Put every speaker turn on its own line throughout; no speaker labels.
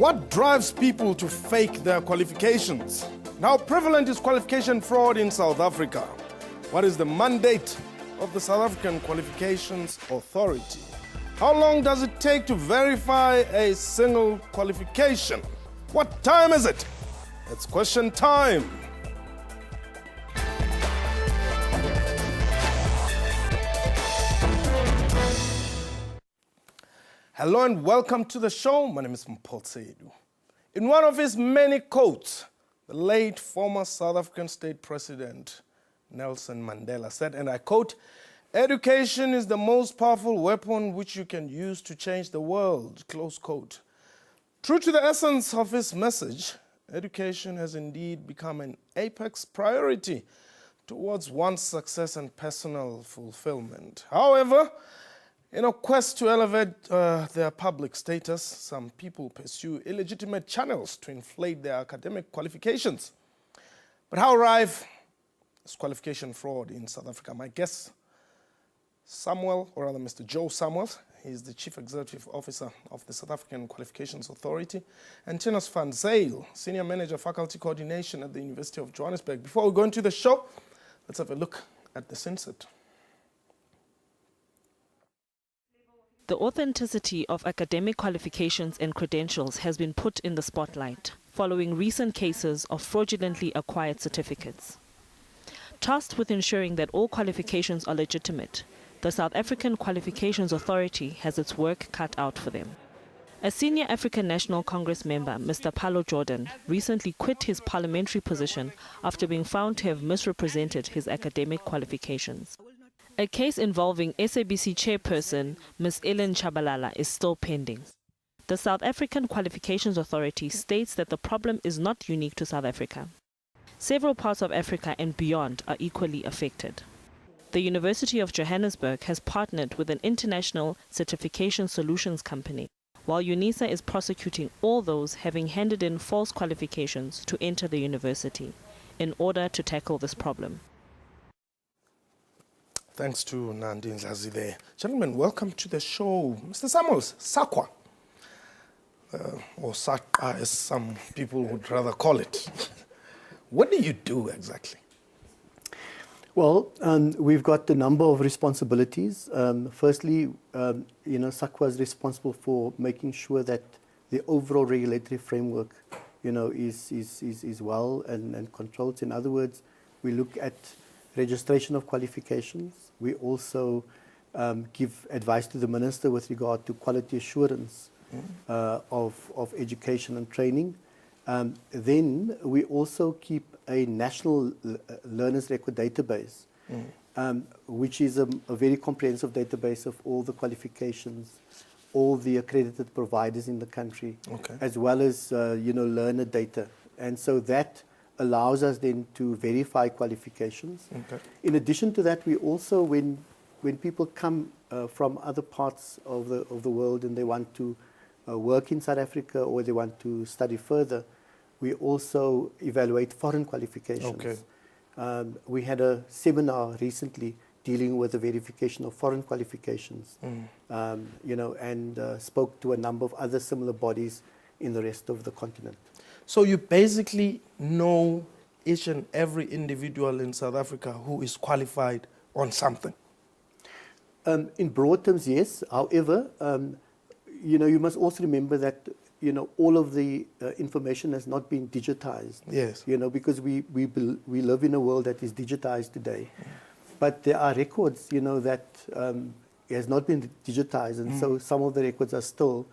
What drives people to fake their qualifications? How prevalent is qualification fraud in South Africa? What is the mandate of the South African Qualifications Authority? How long does it take to verify a single qualification? What time is it? It's question time. Hello and welcome to the show. My name is Mpotsedu. In one of his many quotes, the late former South African state president Nelson Mandela said, and I quote, "Education is the most powerful weapon which you can use to change the world," close quote. True to the essence of his message, education has indeed become an apex priority towards one's success and personal fulfillment. However, in a quest to elevate their public status, some people pursue illegitimate channels to inflate their academic qualifications. But how rife is qualification fraud in South Africa? My guest, Mr. Joe Samuels, he is the Chief Executive Officer of the South African Qualifications Authority, and Tinus van Zyl, Senior Manager Faculty Coordination at the University of Johannesburg. Before we go into the show, let's have a look at the census.
The authenticity of academic qualifications and credentials has been put in the spotlight following recent cases of fraudulently acquired certificates. Tasked with ensuring that all qualifications are legitimate, the South African Qualifications Authority has its work cut out for them. A senior African National Congress member, Mr. Paulo Jordan, recently quit his parliamentary position after being found to have misrepresented his academic qualifications. A case involving SABC chairperson Ms. Ellen Chabalala is still pending. The South African Qualifications Authority states that the problem is not unique to South Africa. Several parts of Africa and beyond are equally affected. The University of Johannesburg has partnered with an international certification solutions company, while UNISA is prosecuting all those having handed in false qualifications to enter the university in order to tackle this problem.
Thanks to Nandi Nzazi there. Gentlemen, welcome to the show. Mr. Samuels, Sakwa, or Sakwa as some people would rather call it. What do you do exactly?
Well, we've got a number of responsibilities. Firstly, Sakwa is responsible for making sure that the overall regulatory framework, is well and controlled. In other words, we look at registration of qualifications. We also give advice to the minister with regard to quality assurance of education and training. Then we also keep a national learners record database, which is a very comprehensive database of all the qualifications, all the accredited providers in the country, as well as learner data. And so that allows us then to verify qualifications. In addition to that, we also, when people come from other parts of the world and they want to work in South Africa or they want to study further, we also evaluate foreign qualifications. We had a seminar recently dealing with the verification of foreign qualifications, and spoke to a number of other similar bodies in the rest of the continent.
So you basically know each and every individual in South Africa who is qualified on something?
In broad terms, yes. However, you must also remember that all of the information has not been digitized.
Yes.
Because we live in a world that is digitized today. But there are records, that has not been digitized, and so some of the records are still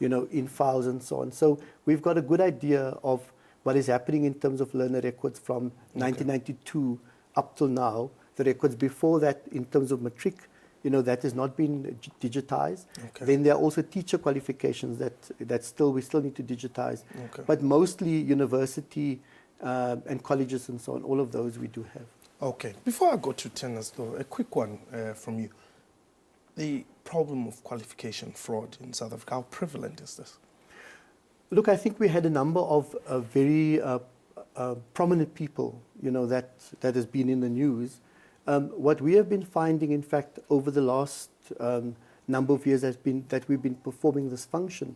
in files and so on. So we've got a good idea of what is happening in terms of learner records from 1992 up till now. The records before that, in terms of matric, that has not been digitized. Then there are also teacher qualifications that we still need to digitize. But mostly university and colleges and so on, all of those we do have.
Okay. Before I go to tennis, though, a quick one from you. The problem of qualification fraud in South Africa, how prevalent is this?
Look, I think we had a number of very prominent people, that has been in the news. What we have been finding, in fact, over the last number of years has been that we've been performing this function,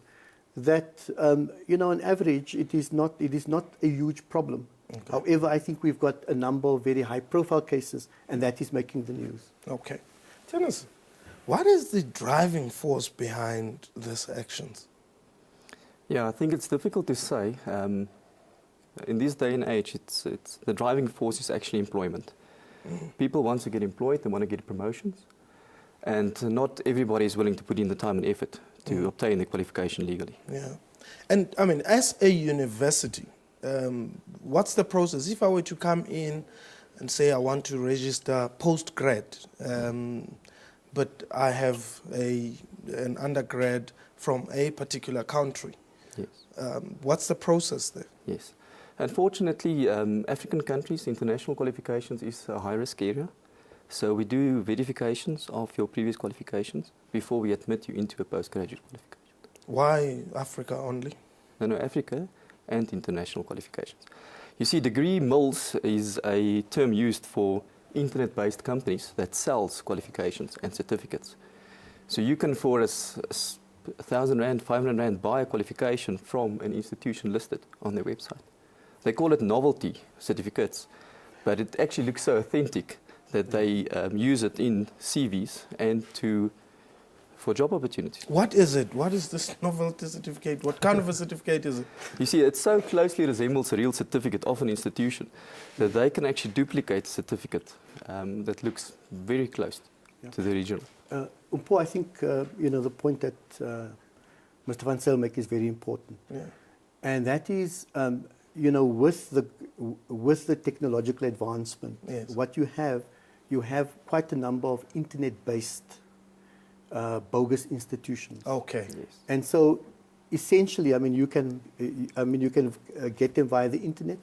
that, on average, it is not a huge problem. Okay. However, I think we've got a number of very high-profile cases, and that is making the news.
Okay. Dennis, what is the driving force behind these actions?
Yeah, I think it's difficult to say. In this day and age, it's the driving force is actually employment. People want to get employed, they want to get promotions, and not everybody is willing to put in the time and effort to obtain the qualification legally.
Yeah. And I mean, as a university, what's the process? If I were to come in and say I want to register postgrad, but I have an undergrad from a particular country,
yes.
What's the process there?
Yes. Unfortunately, African countries, international qualifications is a high-risk area. So we do verifications of your previous qualifications before we admit you into a postgraduate qualification.
Why Africa only?
No, Africa and international qualifications. You see, degree mills is a term used for internet-based companies that sells qualifications and certificates. So you can, for R1,000, R500 buy a qualification from an institution listed on their website. They call it novelty certificates, but it actually looks so authentic that they use it in CVs and for job opportunities.
What is it? What is this novelty certificate? What kind of a certificate is it?
You see, it so closely resembles a real certificate of an institution that they can actually duplicate a certificate that looks very close to the original.
Umpo, I think the point that Mr. Van Zyl makes is very important.
Yeah.
And that is, with the technological advancement,
yes.
what you have quite a number of internet-based bogus institutions.
Okay.
Yes.
And so, essentially, you can get them via the internet,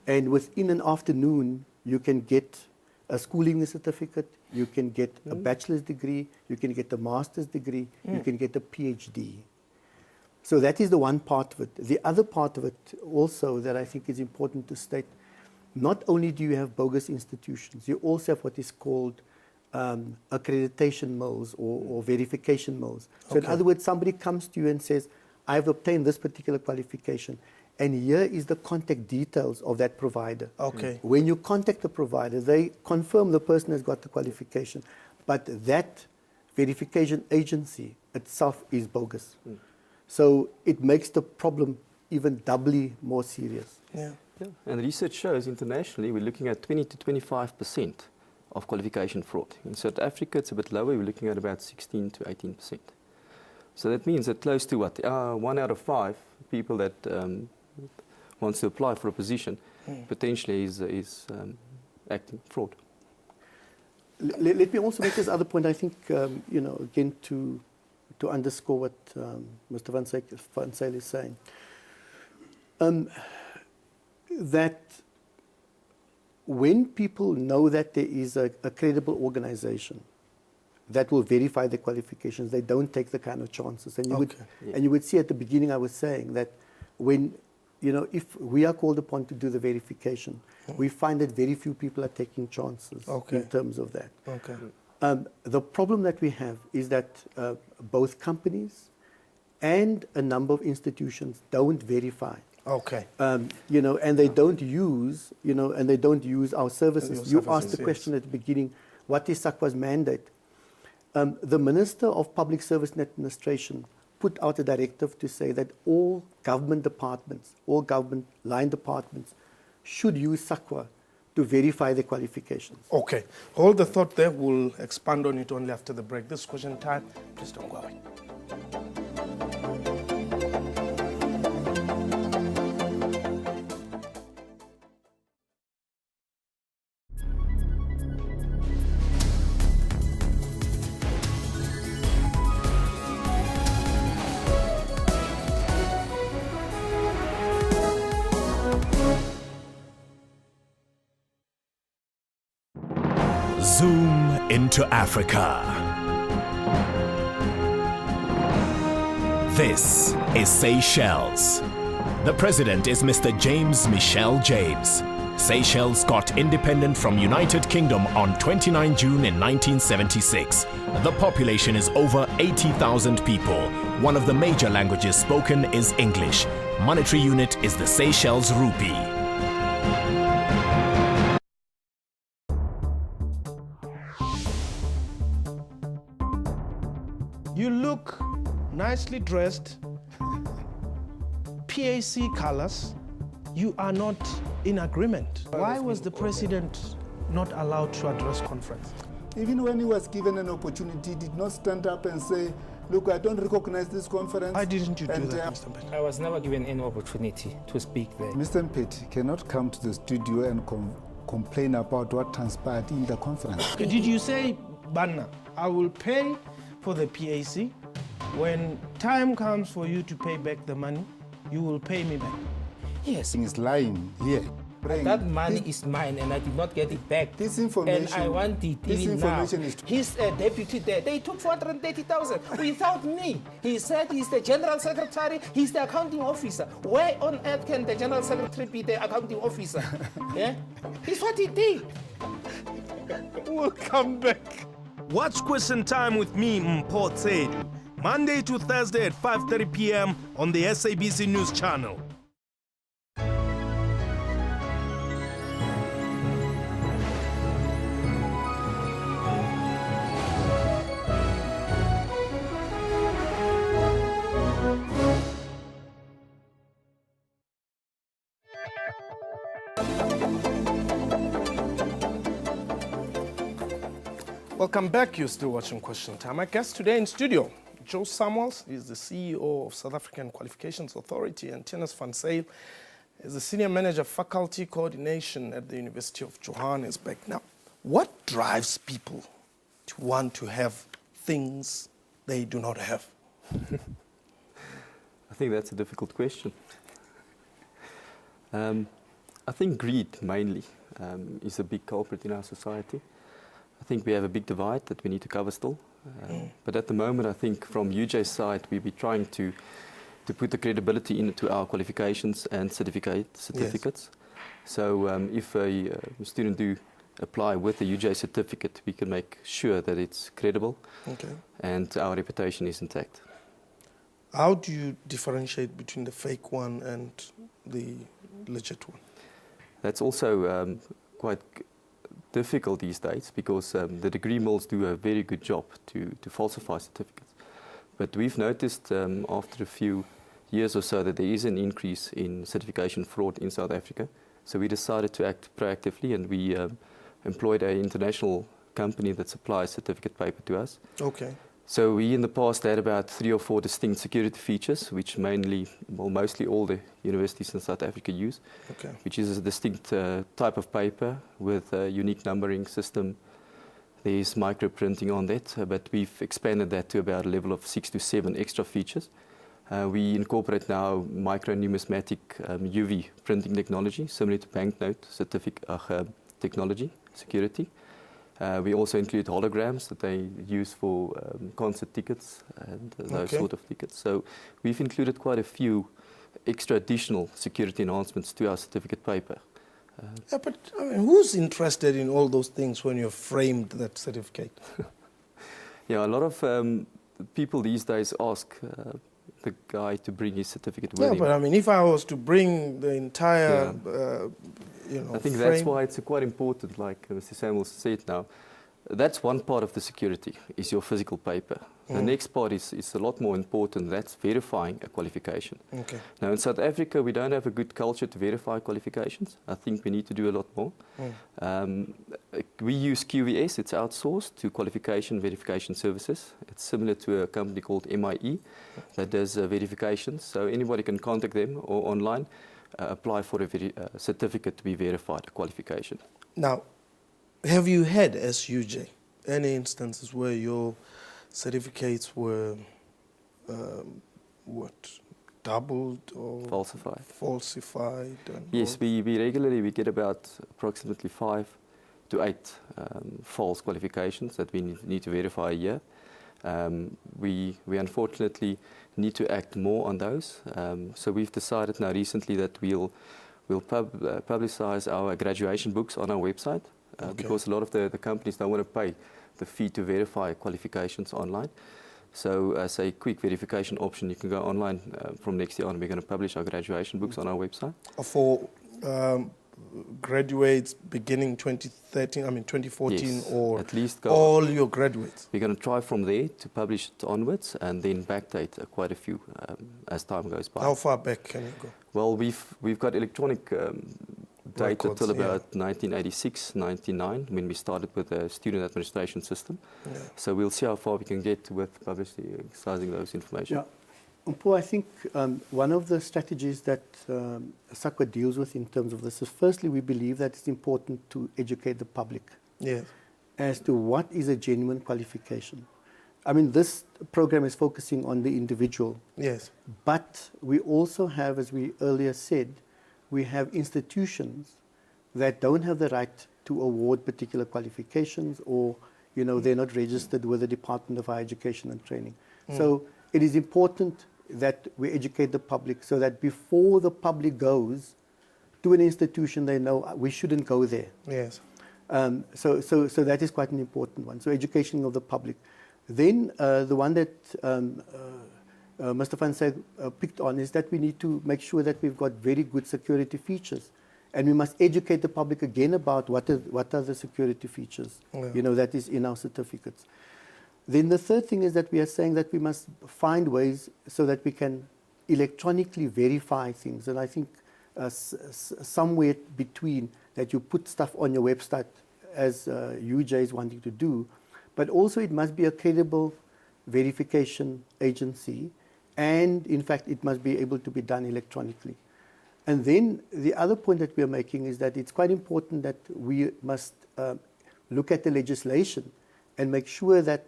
and within an afternoon, you can get a schooling certificate, you can get a bachelor's degree, you can get a master's degree, you can get a PhD. So that is the one part of it. The other part of it also that I think is important to state, not only do you have bogus institutions, you also have what is called accreditation mills or verification mills. So in other words, somebody comes to you and says, I've obtained this particular qualification, and here is the contact details of that provider.
Okay.
When you contact the provider, they confirm the person has got the qualification, but that verification agency itself is bogus. So it makes the problem even doubly more serious.
Yeah.
And research shows internationally we're looking at 20 to 25% of qualification fraud. In South Africa, it's a bit lower. We're looking at about 16 to 18%. So that means that close to 1 out of 5 people that wants to apply for a position potentially is acting fraud.
Let me also make this other point. I think, again, to underscore what Mr. Van Zyl is saying, that when people know that there is a credible organization that will verify their qualifications, they don't take the kind of chances. And you would see at the beginning I was saying that when, if we are called upon to do the verification, we find that very few people are taking chances in terms of that.
Okay.
The problem that we have is that both companies and a number of institutions don't verify.
Okay.
And they don't use, our services. You asked the question at the beginning, what is SACWA's mandate? The Minister of Public Service and Administration put out a directive to say that all government departments, all government line departments should use SACWA to verify their qualifications.
Okay. Hold the thought there. We'll expand on it only after the break. This question time. Please don't go away.
Zoom into Africa. This is Seychelles. The president is Mr. James Michel James. Seychelles got independent from United Kingdom on 29 June in 1976. The population is over 80,000 people. One of the major languages spoken is English. Monetary unit is the Seychelles rupee.
You look nicely dressed, PAC colors. You are not in agreement. Why was the president not allowed to address conference?
Even when he was given an opportunity, he did not stand up and say, look, I don't recognize this conference.
Why didn't you do that, Mr. Mpeti?
I was never given any opportunity to speak there.
Mr. Mpeti cannot come to the studio and complain about what transpired in the conference.
Did you say, Banna, I will pay for the PAC. When time comes for you to pay back the money, you will pay me back?
Yes.
He is lying here.
That money is mine and I did not get it back.
This information,
and I want it
this
even
information
now.
is
He's a deputy there. They took 430,000 without me. He said he's the general secretary, he's the accounting officer. Where on earth can the general secretary be the accounting officer? Yeah? It's what he did.
We'll come back. Watch Question Time with me, Mpoti, Monday to Thursday at 5:30 p.m. on the SABC News Channel. Welcome back. You're still watching Question Time. My guest today in studio, Joe Samuels, is the CEO of South African Qualifications Authority, and Tinus van Zyl is the Senior Manager of Faculty Coordination at the University of Johannesburg. Now, what drives people to want to have things they do not have?
I think that's a difficult question. I think greed mainly is a big culprit in our society. I think we have a big divide that we need to cover still. But at the moment, I think from UJ's side, we'll be trying to put the credibility into our qualifications and certificates. Yes. So if a student do apply with a UJ certificate, we can make sure that it's credible and our reputation is intact.
How do you differentiate between the fake one and the legit one?
That's also quite difficult these days because the degree mills do a very good job to falsify certificates. But we've noticed after a few years or so that there is an increase in certification fraud in South Africa. So we decided to act proactively and we employed an international company that supplies certificate paper to us.
Okay.
So we in the past had about 3 or 4 distinct security features, which mostly all the universities in South Africa use, which is a distinct type of paper with a unique numbering system. There's microprinting on that, but we've expanded that to about a level of 6 to 7 extra features. We incorporate now micronumismatic UV printing technology, similar to banknote technology, security. We also include holograms that they use for concert tickets and those sort of tickets. So we've included quite a few extra additional security enhancements to our certificate paper.
Yeah, but I mean, who's interested in all those things when you've framed that certificate?
Yeah, a lot of people these days ask the guy to bring his certificate with him.
Yeah, but I mean, if I was to bring the entire,
I think that's why it's quite important, like Mr. Samuels said now. That's one part of the security, is your physical paper. The next part is a lot more important. That's verifying a qualification. Okay. Now, in South Africa, we don't have a good culture to verify qualifications. I think we need to do a lot more. We use QVS. It's outsourced to qualification verification services. It's similar to a company called MIE that does verifications. So anybody can contact them or online apply for a certificate to be verified, a qualification.
Now, have you had, as UJ, any instances where your certificates were, doubled or falsified?
Yes, we regularly get about approximately 5 to 8 false qualifications that we need to verify a year. We unfortunately need to act more on those. So we've decided now recently that we'll We'll publicize our graduation books on our website because a lot of the companies don't want to pay the fee to verify qualifications online. So as a quick verification option, you can go online from next year on. We're going to publish our graduation books on our website.
For graduates beginning 2014
yes,
or
at least
all your graduates?
We're going to try from there to publish it onwards and then backdate quite a few as time goes by.
How far back can you go?
Well, we've got electronic data
Records,
till about 1986, 99, when we started with the student administration system.
Yeah.
So we'll see how far we can get with publicizing those information.
Yeah. Paul, I think one of the strategies that SACWA deals with in terms of this is, firstly, we believe that it's important to educate the public as to what is a genuine qualification. I mean, this program is focusing on the individual.
Yes.
But we also have, as we earlier said, we have institutions that don't have the right to award particular qualifications, or, you know, they're not registered with the Department of Higher Education and Training. So it is important that we educate the public so that before the public goes to an institution, they know we shouldn't go there.
Yes.
So that is quite an important one. So education of the public. Then the one that Mr. Van Zyl picked on is that we need to make sure that we've got very good security features. And we must educate the public again about what are the security features, you know, that is in our certificates. Then the third thing is that we are saying that we must find ways so that we can electronically verify things. And I think somewhere between that, you put stuff on your website as UJ is wanting to do, but also it must be a credible verification agency, and in fact it must be able to be done electronically. And then the other point that we are making is that it's quite important that we must look at the legislation and make sure that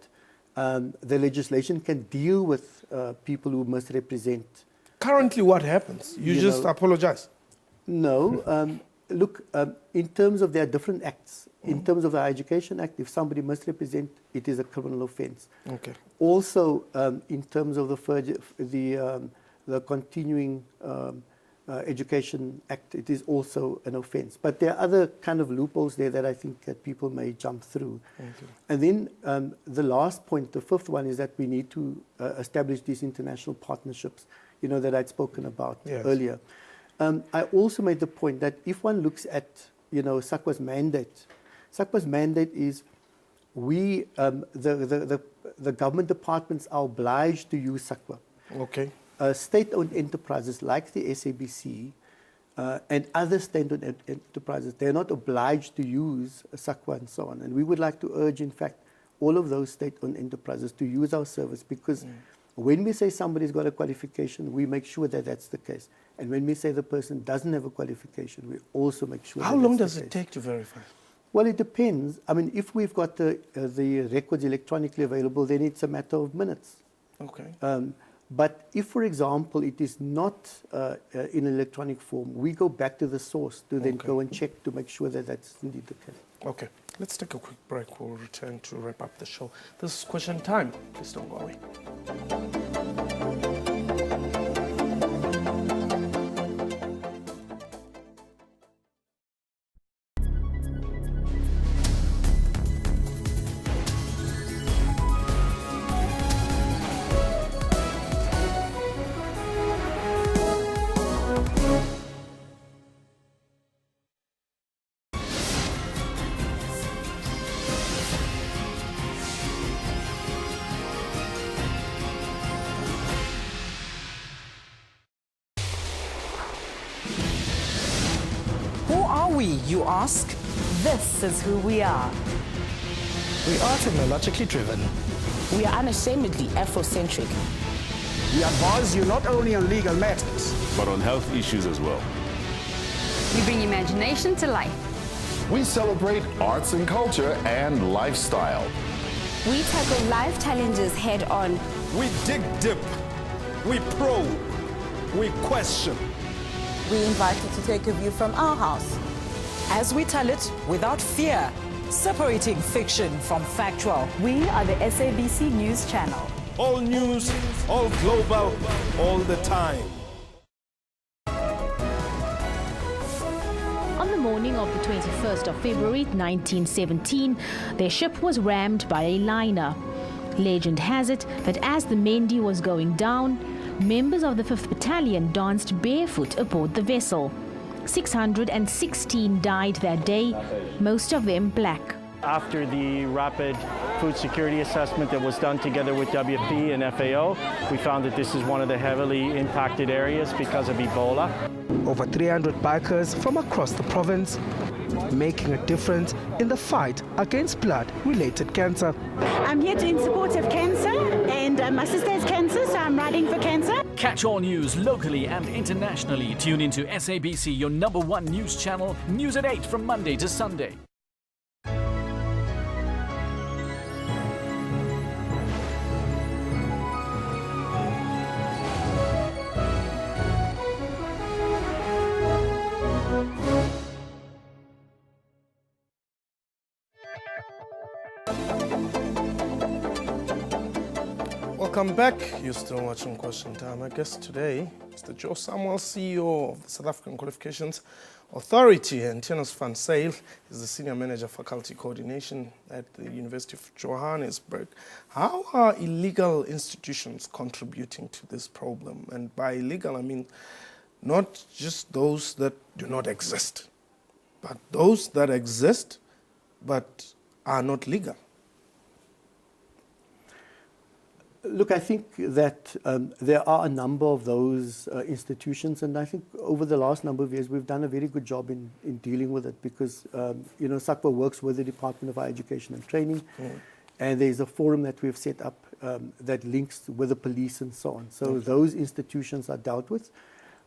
the legislation can deal with people who misrepresent.
Currently, what happens? You just apologize?
No. Look, in terms of, there are different acts. In terms of the Education Act, if somebody misrepresents, it is a criminal offence.
Okay.
Also, in terms of the continuing Education Act, it is also an offence. But there are other kind of loopholes there that I think that people may jump through.
Okay.
And then the last point, the fifth one, is that we need to establish these international partnerships, you know, that I'd spoken about earlier. I also made the point that if one looks at, you know, SACWA's mandate is we, the government departments are obliged to use SACWA.
Okay.
State-owned enterprises like the SABC and other state-owned enterprises, they're not obliged to use SACWA and so on. And we would like to urge, in fact, all of those state-owned enterprises to use our service, because when we say somebody's got a qualification, we make sure that that's the case. And when we say the person doesn't have a qualification, we also make sure
How long does it take to verify?
Well, it depends. I mean, if we've got the records electronically available, then it's a matter of minutes.
Okay.
But if, for example, it is not in electronic form, we go back to the source to then go and check to make sure that that's indeed the case.
Okay. Let's take a quick break. We'll return to wrap up the show. This is Question Time. Please don't go away.
You ask?
This is who we are.
We are technologically driven.
We are unashamedly Afrocentric.
We advise you not only on legal matters,
but on health issues as well.
We bring imagination to life.
We celebrate arts and culture and lifestyle.
We tackle life challenges head on.
We dig deep. We probe. We question.
We invite you to take a view from our house,
as we tell it without fear, separating fiction from factual.
We are the SABC News Channel.
All news, all global, all the time.
On the morning of the 21st of February 1917, their ship was rammed by a liner. Legend has it that as the Mendi was going down, members of the 5th Battalion danced barefoot aboard the vessel. 616 died that day, most of them black.
After the rapid food security assessment that was done together with WFP and FAO, we found that this is one of the heavily impacted areas because of Ebola.
Over 300 bikers from across the province making a difference in the fight against blood-related cancer.
I'm here in support of cancer, and my sister has cancer, so I'm riding for cancer.
Catch all news locally and internationally. Tune into SABC, your #1 news channel. News at 8 from Monday to Sunday.
Welcome back. You're still watching Question Time. My guest today is Mr. Joe Samuel, CEO of the South African Qualifications Authority, and Tinus van Zyl is the Senior Manager Faculty Coordination at the University of Johannesburg. How are illegal institutions contributing to this problem? And by illegal, I mean not just those that do not exist, but those that exist but are not legal.
Look, I think that there are a number of those institutions, and I think over the last number of years we've done a very good job in dealing with it because, SACWA works with the Department of Higher Education and Training, and there's a forum that we've set up that links with the police and so on. So those institutions are dealt with.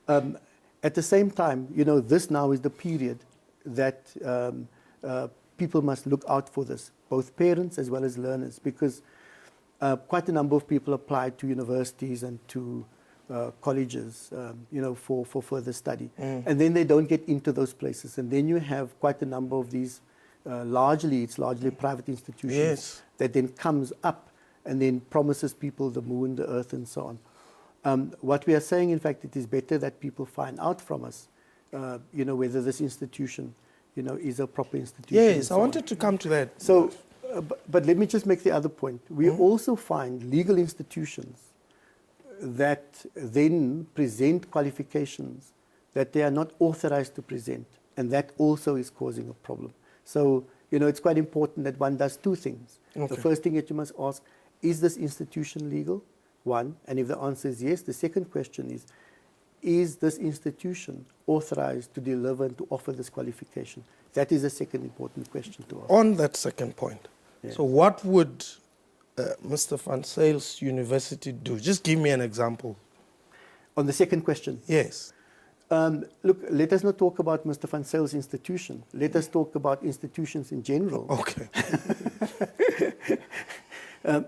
At the same time, this now is the period that people must look out for this, both parents as well as learners, because quite a number of people apply to universities and to colleges, for further study. And then they don't get into those places. And then you have quite a number of these, it's largely private institutions that then comes up and then promises people the moon, the earth, and so on. What we are saying, in fact, it is better that people find out from us, whether this institution, is a proper institution.
Yes, I wanted to come to that.
So, but let me just make the other point. We also find legal institutions that then present qualifications that they are not authorized to present, and that also is causing a problem. So, it's quite important that one does two things. The first thing that you must ask, is this institution legal? One, and if the answer is yes, the second question is this institution authorized to deliver and to offer this qualification? That is the second important question to ask.
On that second point, so what would Mr. van Zyl's university do? Just give me an example.
On the second question?
Yes.
Look, let us not talk about Mr. van Zyl's institution. Let us talk about institutions in general.
Okay.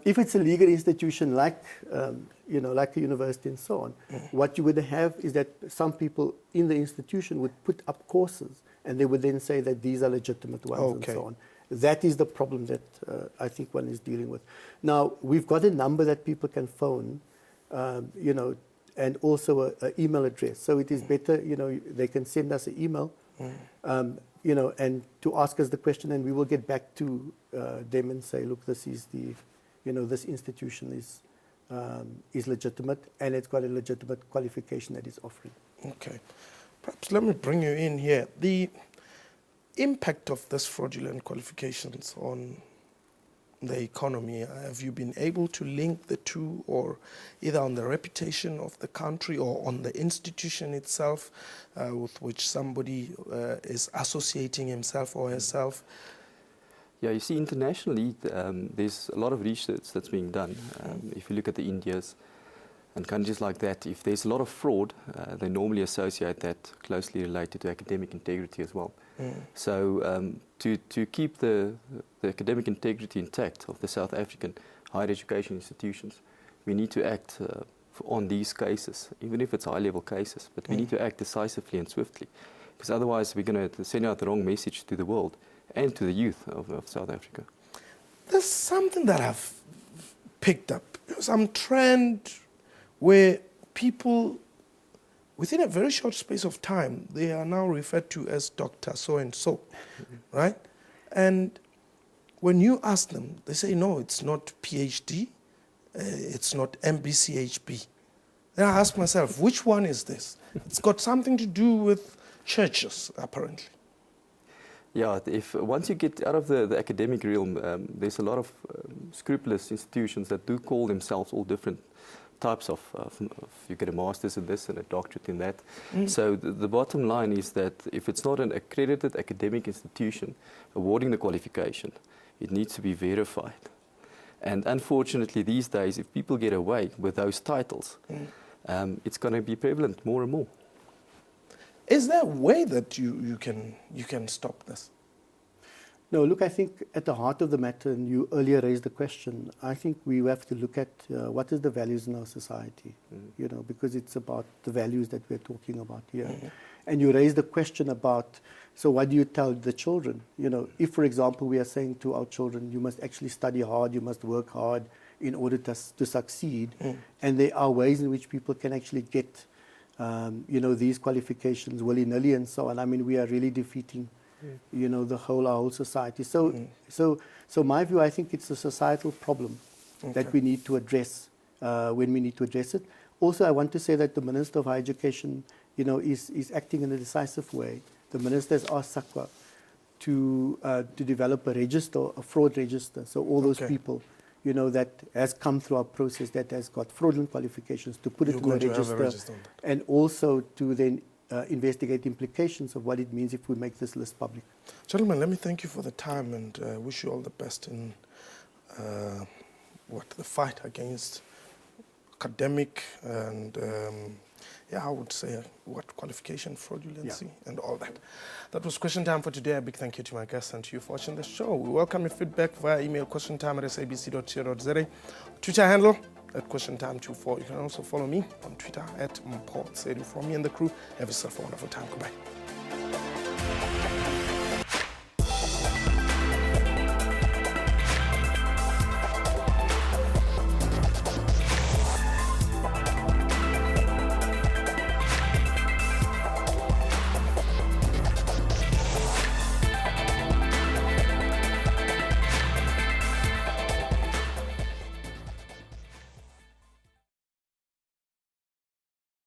If it's a legal institution like a university and so on, what you would have is that some people in the institution would put up courses and they would then say that these are legitimate ones and so on. That is the problem that I think one is dealing with. Now, we've got a number that people can phone, and also an email address. So it is better, they can send us an email, and to ask us the question, and we will get back to them and say, look, this is this institution is legitimate, and it's got a legitimate qualification that it's offering.
Okay. Perhaps let me bring you in here. The impact of this fraudulent qualifications on the economy, have you been able to link the two, or either on the reputation of the country or on the institution itself with which somebody is associating himself or herself?
Yeah, you see, internationally, there's a lot of research that's being done. If you look at the Indias and countries like that, if there's a lot of fraud, they normally associate that closely related to academic integrity as well. So to keep the academic integrity intact of the South African higher education institutions, we need to act on these cases, even if it's high-level cases, but we need to act decisively and swiftly, because otherwise we're going to send out the wrong message to the world and to the youth of South Africa.
There's something that I've picked up, some trend where people within a very short space of time, they are now referred to as Dr. So-and-so, right? And when you ask them, they say, no, it's not PhD, it's not MBCHB. Then I ask myself, which one is this? It's got something to do with churches, apparently.
Yeah, once you get out of the academic realm, there's a lot of scrupulous institutions that do call themselves all different types of you get a master's in this and a doctorate in that. So the bottom line is that if it's not an accredited academic institution awarding the qualification, it needs to be verified. And unfortunately these days, if people get away with those titles, it's going to be prevalent more and more.
Is there a way that you can stop this?
No, look, I think at the heart of the matter, and you earlier raised the question, I think we have to look at what is the values in our society, you know, because it's about the values that we're talking about here. And you raised the question about, so what do you tell the children? You know, if, for example, we are saying to our children, you must actually study hard, you must work hard in order to succeed, and there are ways in which people can actually get, you know, these qualifications willy-nilly and so on. I mean, we are really defeating you know, our whole society. So my view, I think it's a societal problem that we need to address when we need to address it. Also, I want to say that the Minister of Higher Education, you know, is acting in a decisive way. The Minister has asked SACWA to develop a register, a fraud register. So all those people, you know, that has come through our process, that has got fraudulent qualifications, to put it in a register, and also to then investigate implications of what it means if we make this list public.
Gentlemen, let me thank you for the time and wish you all the best in the fight against academic and I would say qualification fraudulency and all that. That was Question Time for today. A big thank you to my guests and to you for watching the show. We welcome your feedback via email questiontime@sabc.co.za, Twitter handle @questiontime24. You can also follow me on Twitter @Mpho. From me and the crew, have yourself a wonderful time. Goodbye.